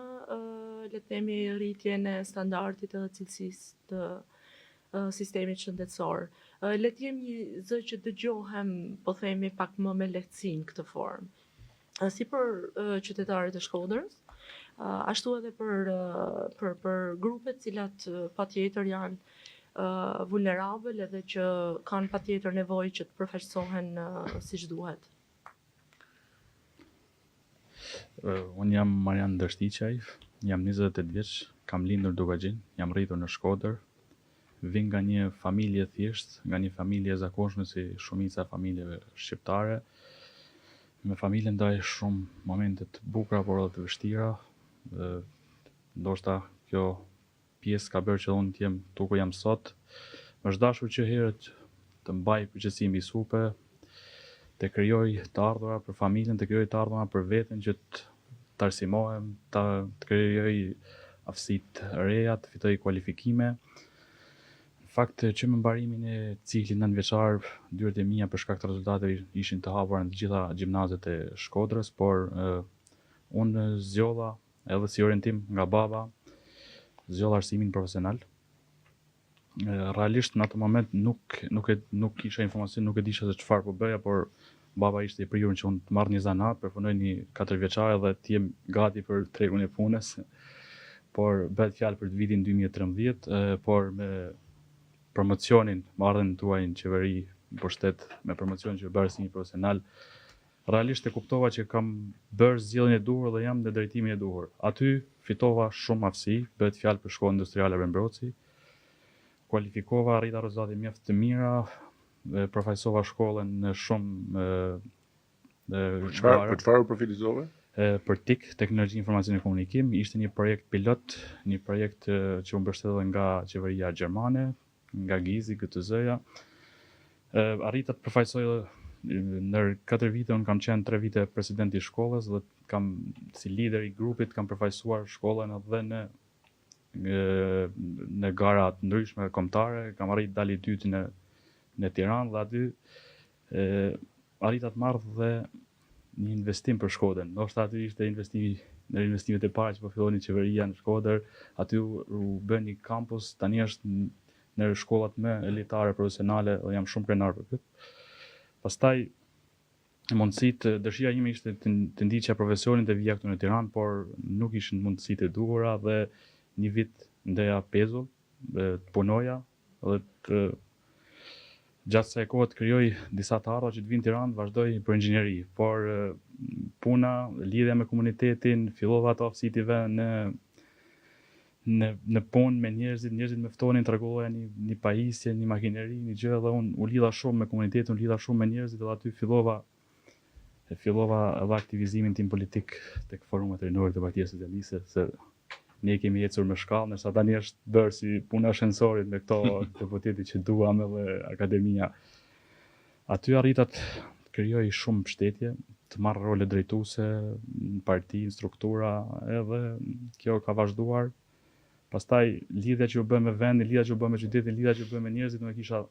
le të themi rritjen e standardit edhe cilësisë të sistemit shëndetësor. Le të jem një zë që dëgjohem, po themi pak më me lehtësi në këtë formë. Si për qytetarët e Shkodrës, ashtu edhe për grupet cilat patjetër janë vulnerabël edhe që kanë patjetër nevojë që të përfaqësohen siç duhet. Unë jam Marian Dështiqaj, jam 28 vjeç, kam lindur Dugajin, jam rritur në Shkodër, vin nga një familje thjesht, nga një familje e zakonshme si shumica e familjeve shqiptare. Me familjen ndaj shumë momente të bukura por edhe të vështira. Ndoshta kjo pjesë ka bërë që unë të jem tu ku jam sot. Më është dashur që herët të mbaj përgjegjësi mbi supe, të krijoj të ardhura për familjen, të krijoj të ardhura për veten që të arsimohem, të krijoj aftësitë reja, të fitoj kualifikime. Në fakt që me mbarimin e ciklit 9-vjeçar, dyert e mia për shkak të rezultateve ishin të hapura në të gjitha gjimnazet e Shkodrës, por unë zgjodha edhe si orientim nga baba, zgjodha arsimin profesional. Realisht në atë moment nuk kisha informacion, nuk e disha se çfarë po bëja, por baba ishte i prirur që unë të marr një zanat, përfundoj një 4 vjeçare dhe të jem gati për tregun e punës. Por bëhet fjalë për vitin 2013, por me promocionin, marrën tuaj në qeveri, në pushtet, me promocionin që bërë si një profesional, realisht e kuptova që kam bërë zgjedhjen e duhur dhe jam në drejtimin e duhur. Aty fitova shumë aftësi, bëhet fjalë për shkollën industriale Brembroci, kualifikova, arrita rezultate mjaft të mira, përfaqësova shkollën në shumë Për çfarë u profilizove? Për TIC, teknologji informacion e komunikim, ishte një projekt pilot, një projekt që u mbështetet nga qeveria gjermane, nga GIZ-i, GTZ-ja. Arrita të përfaqësoj në 4 vite, unë kam qenë 3 vite presidenti i shkollës dhe kam si lider i grupit kam përfaqësuar shkollën edhe në gara të ndryshme kombëtare, kam arritë dali 2 në Tiranë dhe aty arrita të marrë dhe një investim për Shkodrën. Ndoshta aty ishte në investimet e para që po filloni qeveria në Shkodër, aty u bën një kampus, tani është në shkollat më elitare profesionale dhe jam shumë krenar për këtë. Pastaj mundësitë, dëshira ime ishte të ndiqja profesionin të vija këtu në Tiranë, por nuk ishin mundësitë e duhura dhe një vit ndeja pezull, të punoja dhe gjatë kësaj kohe të krijoj disa të ardhura që të vinë në Tiranë, vazhdoj për inxhinieri, por puna, lidhja me komunitetin, fillova ato aftësitive në punë me njerëzit më ftonin, tregoja një pajisje, një makineri, një gjë dhe unë u lidha shumë me komunitetin, u lidha shumë me njerëzit dhe aty fillova edhe aktivizimin tim politik tek forumet rinore të Partisë Socialiste, se ne kemi ecur me shkallë, nërsa tani është bërë si puna shkencorit me këto deputeti që duam edhe akademia. Aty arrita të krijoj shumë mbështetje, të marr role drejtuese në parti, në struktura, edhe kjo ka vazhduar. Pastaj lidhja që u bë me vendin, lidhja që u bë me qytetin, lidhja që u bë me njerëzit, më kisha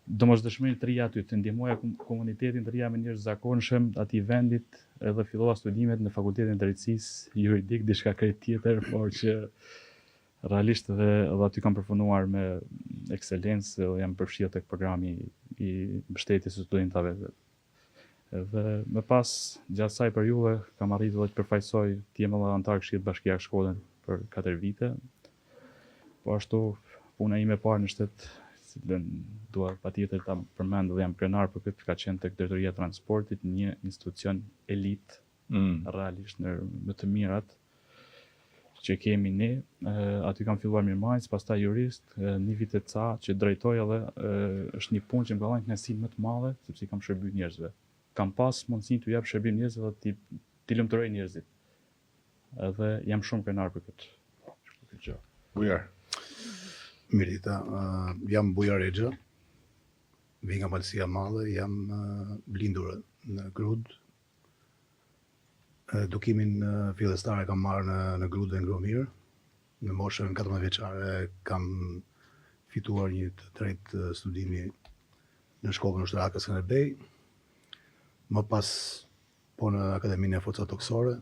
domosdoshmëri të rija aty, të ndihmoja komunitetin, të rija me njerëz zakonshëm atij vendit, edhe fillova studimet në Fakultetin e Drejtësisë, juridik, diçka krejt tjetër, por që realisht edhe aty kam përfunduar me ekselencë dhe jam përfshirë tek programi i mbështetjes së studentëve. Dhe më pas, gjatë kësaj periudhe, kam arritur të përfaqësoj të jem edhe antar Këshillit Bashkiak Shkodrën për 4 vite. Po ashtu puna ime e parë në shtet cilën dua patjetër ta përmend dhe jam krenar për këtë, ka qenë tek Drejtoria e Transportit, një institucion elit, realisht në më të mirat që kemi ne. Aty kam filluar mirëmarrjes, pastaj jurist, një vit e ca që drejtoj edhe është një punë që më ka dhënë kënaqësi më të madhe, sepse kam shërbyr njerëzve. Kam pas mundësinë t'u jap shërbim njerëzve dhe t'i lumturoj njerëzit. Edhe jam shumë krenar për këtë. Bujar. Mirita, jam Bujar Exha, vi nga Malësia Madhe, jam lindur në Grud. Dukimin fillestar e kam marrë në Grud dhe Ngromir. Në moshën 14 vjeçare kam fituar një të drejtë studimi në shkollën ushtarake Skënderbej. Më pas po në Akademinë e Forcave Toksore.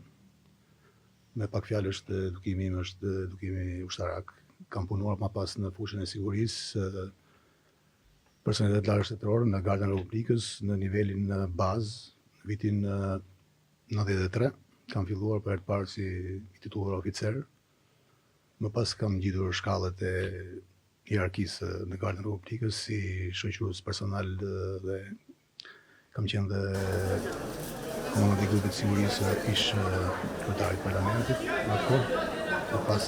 Me pak fjalë është edukimi im është edukimi ushtarak. Kam punuar më pas në fushën e sigurisë, personelitet largështetëror në Gardën e Republikës në nivelin bazë, në vitin 93. Kam filluar për herë të parë si i titulluar oficer. Më pas kam ngjitur shkallët e hierarkisë në Gardën e Republikës si shoqërues personal dhe kam qenë dhe komandant i grupit sigurisë ish kryetari i parlamentit në atë kohë. Më pas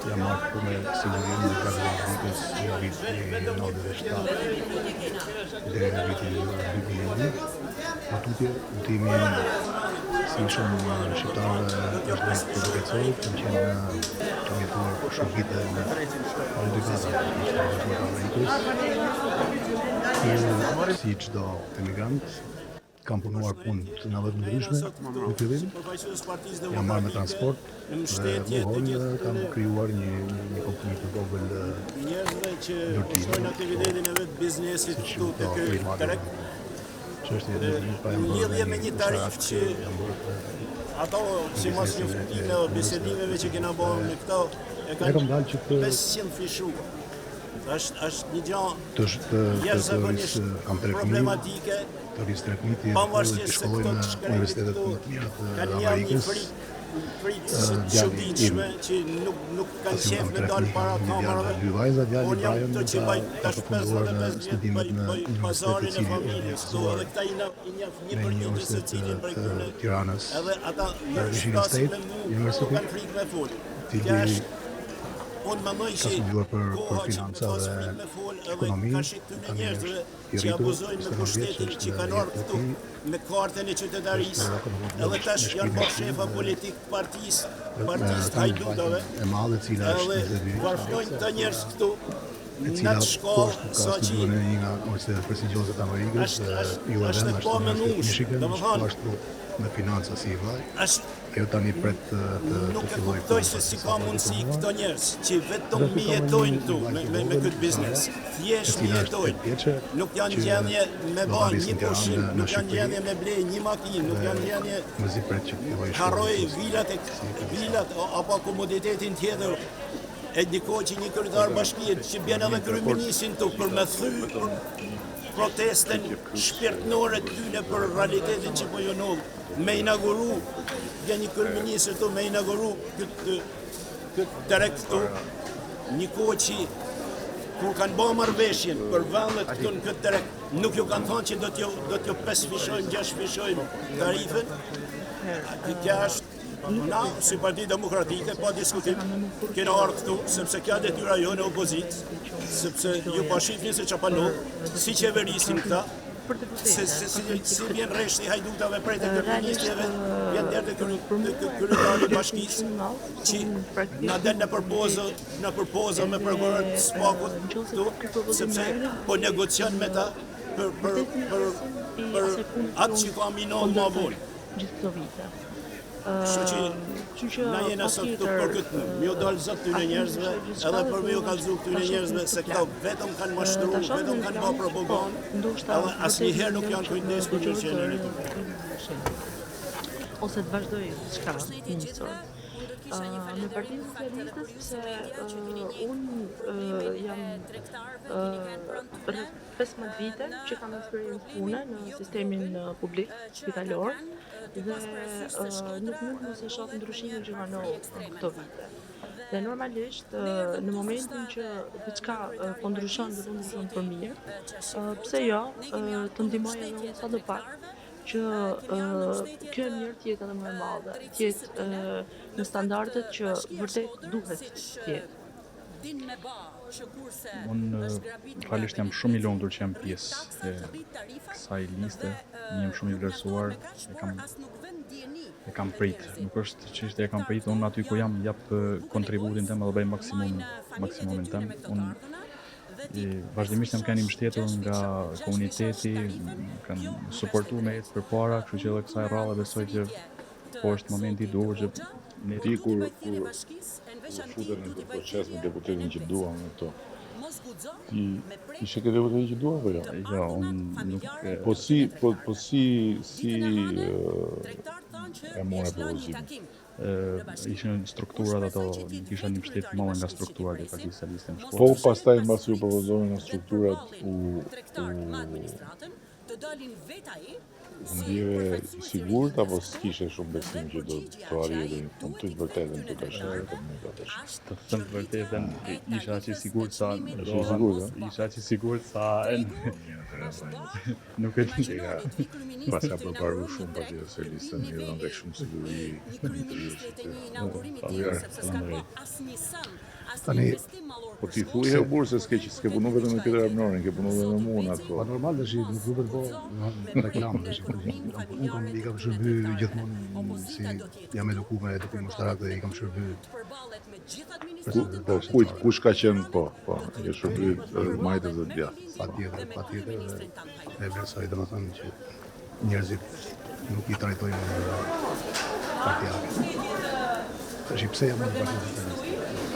jam marrë për me sigurinë në Gardën e Republikës nga viti 97 deri në vitin 2001. Matutje, ultimi si shumë shqiptarë është dhe edukacionit, kam jetuar për shumë vite në edukata në Amerikës. Si çdo emigrant, kam punuar punë të ndryshme në fillim. Jam marrë me transport dhe më vonë kam krijuar një kompani të vogël ndërtimi, siç u thot Free lidhje me një tarif që ato si mos njoftimin e bisedimeve që kena bërë me këto e kanë 500 fishuar. Është një gjë jashtëzakonisht problematike. Pavarësisht se këto të shkretit këtu kanë një fritë çuditshme që nuk kanë qef me dalë para kamerave. Unë jam të që baj tash 55 vjet bëj pazarin e familjes këtu edhe këta i njeh një përgjigje se cilin prej tyre. Edhe ata njerëzit me mua kanë frikë me fol. Unë mendoj që për financa dhe ekonomi, ka njerëzve që abuzojnë me pushtetin që kanë ardhur këtu me kartën e qytetarisë, edhe tash janë bërë shefa politik partisë hajdutave, edhe varflojnë të njerëz këtu në atë shkollë, sa që një nga universitetet prestigjioze të Amerikës, është e pa menueshme, domethënë me financa si i vaj. Kjo tani pret nuk e kuptoj se si ka mundësi këto njerëz që vetëm mjetojnë këtu me këtë biznes. Thjesht mjetojnë. Nuk janë gjendje me bërë një pushim, nuk janë gjendje me blej një makinë, nuk janë gjendje harroj vilat apo komoditetin tjetër. E diko që një kryetar bashkie që bjen edhe kryeministin këtu për me thy protesten shpirtnore tyne për realitetin që po jonodh. Me inauguru, një kryeministër këtu me inauguru këtë drejt këtu, një kohë që kur kanë bërë marrëveshjen për vendet këtu në këtë drejt, nuk ju kanë thënë që do t'ju 5 fishojmë, 6 fishojmë tarifën. Kjo është na, si Parti Demokratike, pa diskutim, kena ardhur këtu, sepse kjo detyra jonë e opozitë, sepse ju pa shifni se çfarë panohet, si qeverisin këta, si vjen rreshti hajdutave prej të kërministjeve, vjen deri te kryetari i bashkisë, që na den në përpozo me prokurorin e Spakut këtu, sepse po negocion me ta për atë që ka minuar më vonë. Gjithë këto vite. Kështu që na jena sot këtu për këtë, mjë dalë zot këtyre njerëzve, edhe për mjë kalëzu këtyre njerëzve, se këta vetëm kanë mashtru, vetëm kanë bërë propagandë, edhe asnjëherë nuk janë kujdes për qërqenën e tyre. Ose të vazhdoj çka, ministor. Në Partinë Socialiste, se unë jam rreth 15 vite që kam eksperiencë pune në sistemin publik spitalor dhe nuk mund mos e shoh ndryshimin që kanë në këto vite. Dhe normalisht në momentin që diçka po ndryshon dhe do ndryshon për mirë, pse jo, të ndihmoj edhe unë sadopak që kjo e mirë tjetë edhe më e madhe, tjetë në standardet që vërtet duhet tjetë. Unë realisht jam shumë i lumtur që jam pjesë e kësaj liste, jam shumë i vlerësuar, e kam prit. Nuk është çështje e kam prit, unë aty ku jam jap kontributin tim dhe bëj maksimumin tim. Unë vazhdimisht jam kanë mbështetur nga komuniteti, kanë suportuar me jetë përpara, kështu që edhe kësaj rradhe besoj që po është momenti i duhur që Ti kur futën në proces me deputetin që duam në këto, ti ishe ke deputetin që duam apo jo? Jo, unë nuk Po si e more propozimin? Ishin strukturat ato, nuk isha një mbështet më nga strukturat e Partisë Socialiste në shkollë. Po pastaj mbasi u propozojnë nga strukturat u ndjeve i sigurt apo s'kishe shumë besim që do të arrije deri në fund, të vërtetën të kash Të thënë të vërtetën, isha aq i sigurt sa isha aq i sigurt sa nuk e di. Pas ka përparu shumë Partia Socialiste, ne dhënë tek shumë siguri Tani, po ti thuaj e burë se s'ke punu vetëm me Peter Abnorin, ke punu edhe me mua në atë pa kohë. normal dhe shi, nuk duhet po reklam dhe shi. Unë i kam shërby gjithmonë si jam edukuar me edukim ushtarak dhe i kam shërby. Po kush ka qenë e shërby majtës dhe djathtë. Patjetër dhe e vlerësoj domethënë që njerëzit nuk i trajtojnë në mënyrë partijake. Tash pse jam në Partinë Socialiste?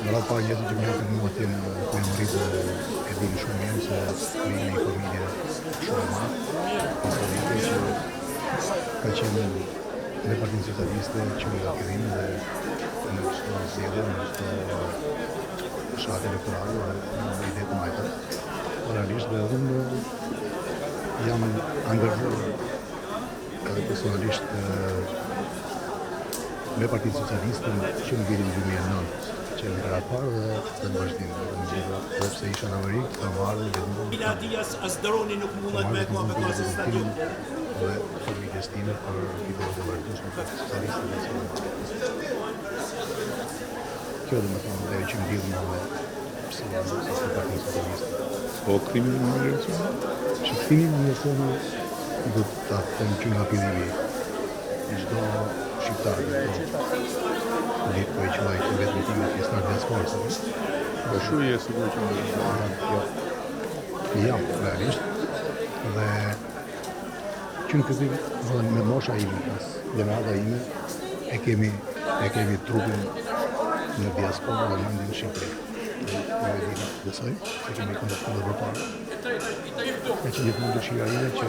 Në radhë parë njerëzit që më njohin mua atje në Kujmërit e dini shumë mirë se vini një familje shumë e madhe, historike që ka qenë në Partinë Socialiste që nga fillim dhe në çdo zgjedhje, në çdo shatë elektorale dhe në ide të majta. Realisht dhe unë jam angazhuar edhe personalisht me Partinë Socialiste që në vitin 2009 që në ratë parë dhe të në vazhdim në gjitha, dhe pse isha në Amerikë, të marrë dhe në Biladijas as droni nuk mundet me muhabet stadium. dhe familjes time për videot e vazhdueshme të Socialiste dhe kjo dhe më thonë dhe që më lidhë me pse jam në Partinë Socialiste. Po kthimi në migracion? Që kthimi në migracion do të them që nga fillimi çdo shqiptar ditë po e quaj që vetëm time pjesëtar diasporës. Po shuj e sigur që Jam realisht dhe që në këzim me mosha ime, generata ime, e kemi trupin në diasporë dhe në në Shqipëri. Në e dina besoj, se kemi kontaktuar dhe vërparë. E që gjithmonë dëshira ime që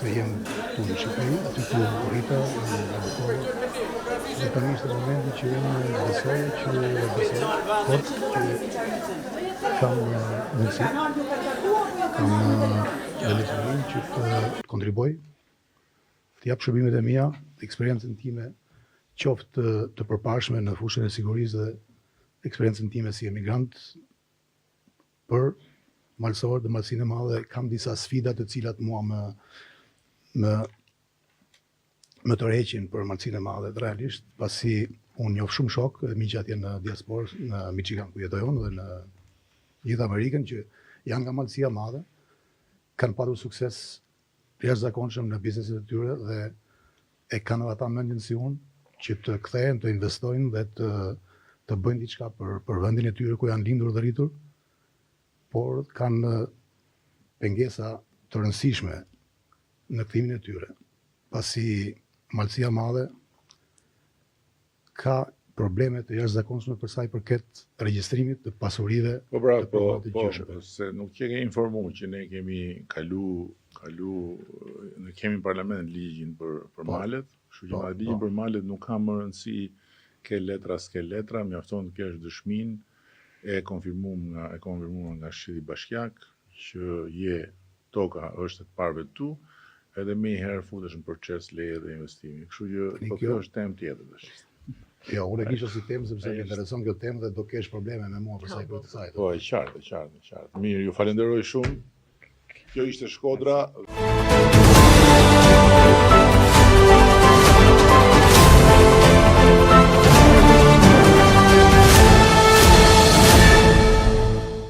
të jem tu në Shqipëri, aty ku rrita, në laboratorë, dhe tani ishte momenti që unë besoj fort që kam mundësi, kam delegimin që të kontriboj, të jap shërbimet e mia, eksperiencën time qoftë të përparshme në fushën e sigurisë dhe eksperiencën time si emigrant për malësor dhe malësinë e madhe. Kam disa sfida të cilat mua më tërheqin për malësinë e madhe, realisht, pasi unë njoh shumë shok, miq atje në diasporë, në Michigan ku jetoj unë dhe në gjithë Amerikën që janë nga malësia madhe, kanë patur sukses jashtëzakonshëm në bizneset e tyre dhe e kanë ata mendjen si unë që të kthehen, të investojnë dhe të bëjnë diçka për vendin e tyre ku janë lindur dhe rritur, por kanë pengesa të rëndësishme në kthimin e tyre, pasi malësia madhe ka probleme të jashtëzakonshme për sa i përket regjistrimit të pasurive Po pra, të private po, gjyshëve. se nuk që ke informuar që ne kemi ne kemi në parlament ligjin për malet, kështu që nga ligjin për malet nuk ka më rëndësi ke letra, mjafton të kesh dëshmin e konfirmuar nga Shteti Bashkiak që toka është e parëve tu, edhe me herë futesh në proces leje dhe investimi. Kështu që po kjo është temë tjetër tash. Jo, unë e kisha si temë sepse më intereson kjo temë dhe do kesh probleme me mua për sa i përket kësaj. Po, e qartë. Mirë, ju falenderoj shumë. Kjo ishte Shkodra.